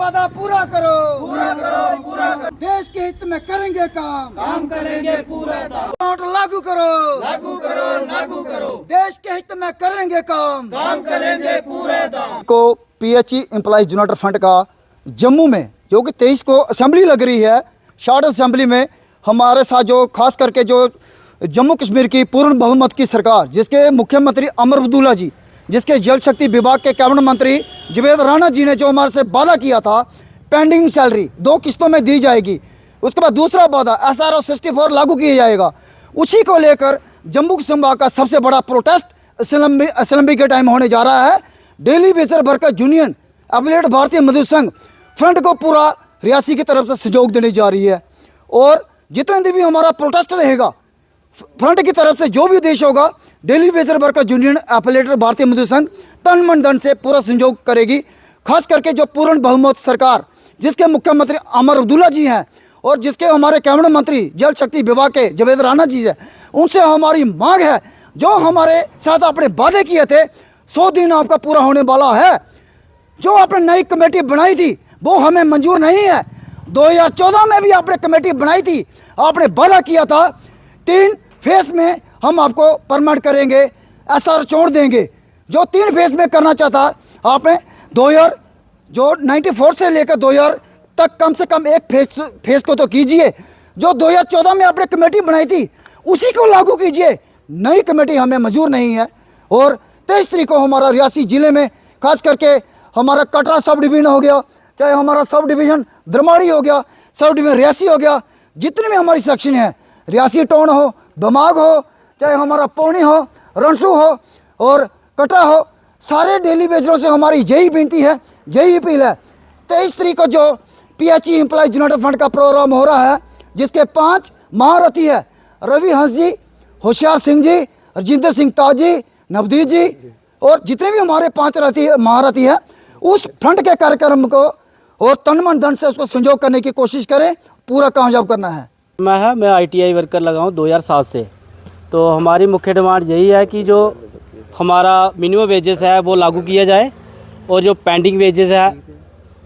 वादा पूरा करो, पूरा करो, पूरा करो। देश के हित में करेंगे काम करेंगे पूरा। नोट लागू करो, लागू करो, लागू करो। देश के हित में करेंगे काम करेंगे पूरे दाम। को PHE एम्प्लॉइज यूनाइटेड फ्रंट का जम्मू में जो कि 23 को असेंबली लग रही है, शॉर्ट असेंबली में हमारे साथ जो खास करके जो जम्मू कश्मीर की पूर्ण बहुमत की सरकार, जिसके मुख्यमंत्री अमर अब्दुल्ला जी, जिसके जल शक्ति विभाग के कैबिनेट मंत्री जुबैद राणा जी ने जो हमारे से वादा किया था पेंडिंग सैलरी 2 किस्तों में दी जाएगी, उसके बाद दूसरा वादा SRO 64 लागू किया जाएगा, उसी को लेकर जम्मू संभाग का सबसे बड़ा प्रोटेस्ट असेंबली के टाइम होने जा रहा है। Daily Vaser worker union affiliate भारतीय मजदूर संघ फ्रंट को पूरा रियासी की तरफ से सहयोग देने जा रही है और जितने दिन भी हमारा प्रोटेस्ट रहेगा फ्रंट की तरफ से जो भी उद्देश्य होगा, daily Vaser worker union affiliate भारतीय मजदूर संघ तन मन धन से पूरा सहयोग करेगी। खास करके जो पूर्ण बहुमत सरकार जिसके मुख्यमंत्री अमर अब्दुल्ला जी हैं और जिसके हमारे कैबिनेट मंत्री जल शक्ति विभाग के जुबैद राणा जी है, उनसे हमारी मांग है जो हमारे साथ आपने वादे किए थे 100 दिन आपका पूरा होने वाला है। जो आपने नई कमेटी बनाई थी वो हमें मंजूर नहीं है। 2014 में भी आपने कमेटी बनाई थी, आपने वादा किया था 3 फेज में हम आपको परमानेंट करेंगे, SR छोड़ देंगे। जो 3 फेज में करना चाहता आपने 94 से लेकर 2000 तक कम से कम एक फेज को तो कीजिए। जो 2014 में आपने कमेटी बनाई थी उसी को लागू कीजिए। नई कमेटी हमें मंजूर नहीं है। और 23 तारीख को हमारा रियासी जिले में खास करके हमारा कटरा सब डिवीजन हो गया, चाहे हमारा सब डिवीजन धर्माड़ी हो गया, सब डिवीजन रियासी हो गया, जितनी भी हमारी सेक्शन है, रियासी टाउन हो, बमाग हो, चाहे हमारा पौनी हो, रनसू हो और कटरा हो, सारे डेली वेजरों से हमारी यही विनती है, यही अपील है। 23 तारीख को जो PHE एम्प्लॉइज यूनाइटेड फ्रंट का प्रोग्राम हो रहा है, जिसके 5 महारथी है, रवि हंस जी, होशियार सिंह जी, रजिंदर सिंह ताज जी, नवदीप जी और जितने भी हमारे 5 महारथी है, उस फ्रंट के कार्यक्रम को और तन मन धन से उसको संजोग करने की कोशिश करें, पूरा कामयाब करना है। मैं ITI वर्कर लगा हूँ 2007 से। तो हमारी मुख्य डिमांड यही है कि जो हमारा मिनिमम वेजेस है वो लागू किया जाए और जो पेंडिंग वेजेस है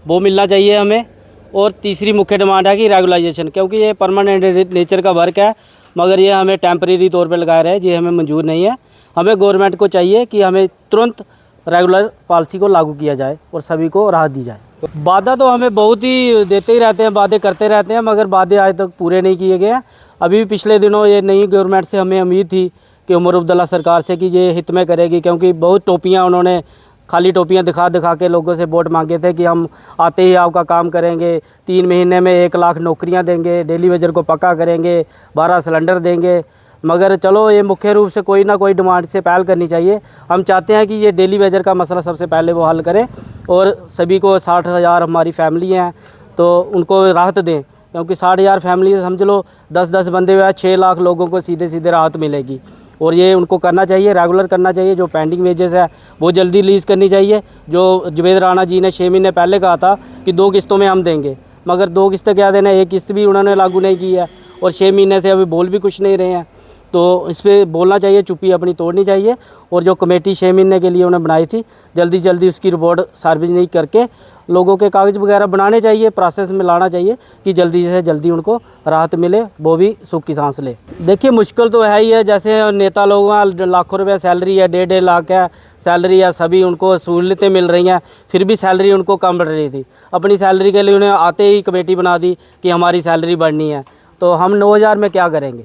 वो मिलना चाहिए हमें। और तीसरी मुख्य डिमांड है कि रेगुलाइजेशन, क्योंकि ये परमानेंट नेचर का वर्क है मगर ये हमें टेम्परेरी तौर पे लगाया रहे, ये हमें मंजूर नहीं है। हमें गवर्नमेंट को चाहिए कि हमें तुरंत रेगुलर पॉलिसी को लागू किया जाए और सभी को राहत दी जाए। वादा तो हमें बहुत ही देते ही रहते हैं, वादे करते रहते हैं, मगर वादे आज तक पूरे नहीं किए गए हैं। अभी भी पिछले दिनों ये नई गवर्नमेंट से हमें उम्मीद थी कि उमर अब्दुल्ला सरकार से कि ये हित में करेगी, क्योंकि बहुत टोपियाँ उन्होंने खाली टोपियाँ दिखा दिखा के लोगों से वोट मांगे थे कि हम आते ही आपका काम करेंगे, 3 महीने में 1 लाख नौकरियाँ देंगे, डेली वेजर को पक्का करेंगे, 12 सिलेंडर देंगे। मगर चलो ये मुख्य रूप से कोई ना कोई डिमांड से पहल करनी चाहिए। हम चाहते हैं कि ये डेली वेजर का मसला सबसे पहले वो हल करें और सभी को 60,000 हमारी फैमिली हैं तो उनको राहत दें, क्योंकि 60,000 फैमिली समझ लो 10-10 बंदे हुए 6 लाख लोगों को सीधे सीधे राहत मिलेगी। और ये उनको करना चाहिए, रेगुलर करना चाहिए। जो पेंडिंग वेजेस है वो जल्दी रिलीज़ करनी चाहिए। जो जुबैद राणा जी ने 6 महीने पहले कहा था कि 2 किस्तों में हम देंगे, मगर 2 किस्तें क्या देना, 1 किस्त भी उन्होंने लागू नहीं की है और 6 महीने से अभी बोल भी कुछ नहीं रहे हैं। तो इस पर बोलना चाहिए, चुप्पी अपनी तोड़नी चाहिए। और जो कमेटी 6 महीने के लिए उन्हें बनाई थी, जल्दी जल्दी उसकी रिपोर्ट सार्वजनिक करके लोगों के कागज़ वगैरह बनाने चाहिए, प्रोसेस में लाना चाहिए कि जल्दी से जल्दी उनको राहत मिले, वो भी सुख की सांस ले। देखिए मुश्किल तो है ही है, जैसे नेता लोगों का लाखों रुपये सैलरी है, 1.5 लाख है सैलरी है, सभी उनको सहूलतें मिल रही हैं, फिर भी सैलरी उनको कम बढ़ रही थी। अपनी सैलरी के लिए उन्हें आते ही कमेटी बना दी कि हमारी सैलरी बढ़नी है, तो हम 9,000 में क्या करेंगे।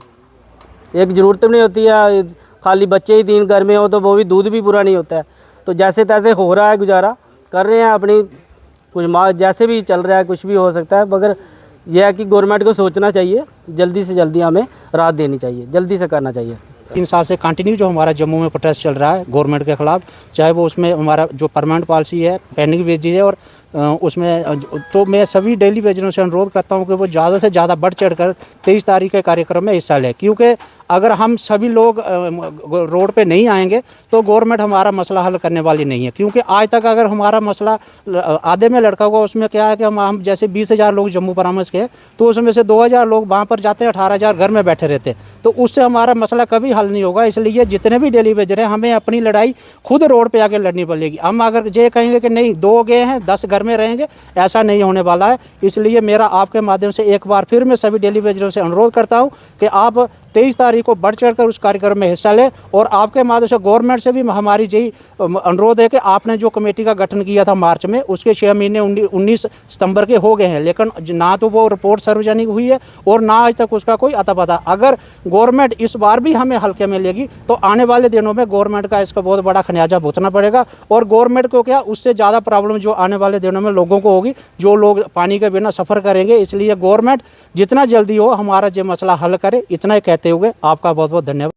एक ज़रूरत नहीं होती है, खाली बच्चे ही 3 घर में हो तो वो भी दूध भी पूरा नहीं होता है। तो जैसे तैसे हो रहा है, गुजारा कर रहे हैं अपनी, कुछ जैसे भी चल रहा है, कुछ भी हो सकता है। मगर यह है कि गवर्नमेंट को सोचना चाहिए, जल्दी से जल्दी हमें राहत देनी चाहिए, जल्दी से करना चाहिए। 3 साल से कंटिन्यू जो हमारा जम्मू में प्रोटेस्ट चल रहा है गवर्नमेंट के खिलाफ, चाहे वो उसमें हमारा जो परमानेंट पॉलिसी है, पेंडिंग वेजेज है, और उसमें तो मैं सभी डेली वेजरों से अनुरोध करता हूं कि वो ज़्यादा से ज़्यादा बढ़ चढ़ कर 23 तारीख के कार्यक्रम में हिस्सा लें, क्योंकि अगर हम सभी लोग रोड पे नहीं आएंगे तो गवर्नमेंट हमारा मसला हल करने वाली नहीं है। क्योंकि आज तक अगर हमारा मसला आधे में लटका हुआ, उसमें क्या है कि हम जैसे 20,000 लोग जम्मू परामर्श के, तो उसमें से 2,000 लोग वहाँ पर जाते हैं, 18,000 घर में बैठे रहते हैं, तो उससे हमारा मसला कभी हल नहीं होगा। इसलिए जितने भी डेली वेजर हैं, हमें अपनी लड़ाई खुद रोड पे आके लड़नी पड़ेगी। हम अगर ये कहेंगे कि नहीं 2 गए हैं 10 घर में रहेंगे, ऐसा नहीं होने वाला है। इसलिए मेरा आपके माध्यम से एक बार फिर मैं सभी डेली वेजरों से अनुरोध करता हूँ कि आप 23 तारीख को बढ़ चढ़कर उस कार्यक्रम में हिस्सा लें। और आपके माध्यम से गवर्नमेंट से भी हमारी यही अनुरोध है कि आपने जो कमेटी का गठन किया था मार्च में, उसके 6 महीने 19 सितंबर के हो गए हैं, लेकिन ना तो वो रिपोर्ट सार्वजनिक हुई है और ना आज तक उसका कोई अता पता। अगर गवर्नमेंट इस बार भी हमें हल्के में लेगी तो आने वाले दिनों में गवर्नमेंट का इसका बहुत बड़ा खमियाजा भुगतना पड़ेगा। और गवर्नमेंट को क्या, उससे ज़्यादा प्रॉब्लम जो आने वाले दिनों में लोगों को होगी, जो लोग पानी के बिना सफ़र करेंगे। इसलिए गवर्नमेंट जितना जल्दी हो हमारा ये मसला हल करे, इतना ही कहते हुए आपका बहुत बहुत धन्यवाद।